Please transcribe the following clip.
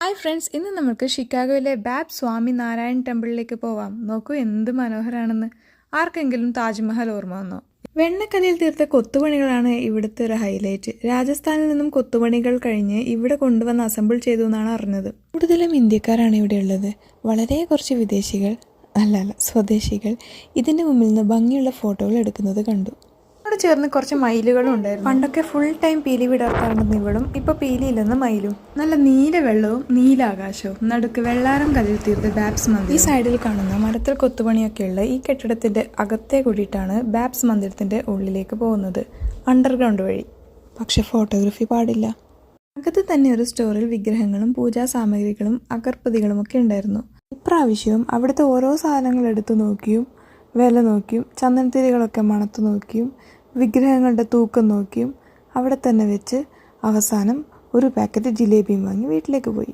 Hi friends, ഇന്ന് നമുക്ക് ഷിക്കാഗോയിലെ ബാബ് സ്വാമി നാരായൺ ടെമ്പിളിലേക്ക് പോവാം. നോക്കൂ എന്ത് മനോഹരാണെന്ന്. ആർക്കെങ്കിലും താജ്മഹൽ ഓർമ്മ വന്നോ? വെണ്ണക്കല്ലിൽ തീർത്ത കൊത്തുപണികളാണ് ഇവിടുത്തെ ഒരു ഹൈലൈറ്റ്. രാജസ്ഥാനിൽ നിന്നും കൊത്തുപണികൾ കഴിഞ്ഞ് ഇവിടെ കൊണ്ടുവന്ന് അസംബിൾ ചെയ്തു എന്നാണ് അറിഞ്ഞത്. കൂടുതലും ഇന്ത്യക്കാരാണ് ഇവിടെ ഉള്ളത്. വളരെ കുറച്ച് വിദേശികൾ സ്വദേശികൾ ഇതിന്റെ മുമ്പിൽ നിന്ന് ഭംഗിയുള്ള ഫോട്ടോകൾ എടുക്കുന്നത് കണ്ടു. ോട് ചേർന്ന് കുറച്ച് മയിലുകളും ഉണ്ടായിരുന്നു. പണ്ടൊക്കെ ഫുൾ ടൈം പീലി വിടർത്താറുണ്ടെന്ന് ഇവളും ഇപ്പൊ പീലിയില്ലെന്ന് മയിലും. നല്ല നീല വെള്ളവും നീലാകാശവും നടുക്ക് വെള്ളാരം കല്ലിൽ തീർത്ത ബാബ്സ് മന്ദിർ. ഈ സൈഡിൽ കാണുന്ന മരത്തിൽ കൊത്തുപണിയൊക്കെയുള്ള ഈ കെട്ടിടത്തിന്റെ അകത്തെ കൂടിയിട്ടാണ് ബാബ്സ് മന്ദിരത്തിന്റെ ഉള്ളിലേക്ക് പോകുന്നത്, അണ്ടർഗ്രൗണ്ട് വഴി. പക്ഷെ ഫോട്ടോഗ്രാഫി പാടില്ല. അകത്ത് തന്നെ ഒരു സ്റ്റോറിൽ വിഗ്രഹങ്ങളും പൂജാ സാമഗ്രികളും അഗർബത്തികളും ഒക്കെ ഉണ്ടായിരുന്നു. ഇപ്രാവശ്യവും അവിടുത്തെ ഓരോ സാധനങ്ങൾ എടുത്തു നോക്കിയും വില നോക്കിയും ചന്ദനത്തിരികളൊക്കെ മണത്തു നോക്കിയും വിഗ്രഹങ്ങളുടെ തൂക്കം നോക്കിയും അവിടെ തന്നെ വെച്ച് അവസാനം ഒരു പാക്കറ്റ് ജിലേബിയും വാങ്ങി വീട്ടിലേക്ക് പോയി.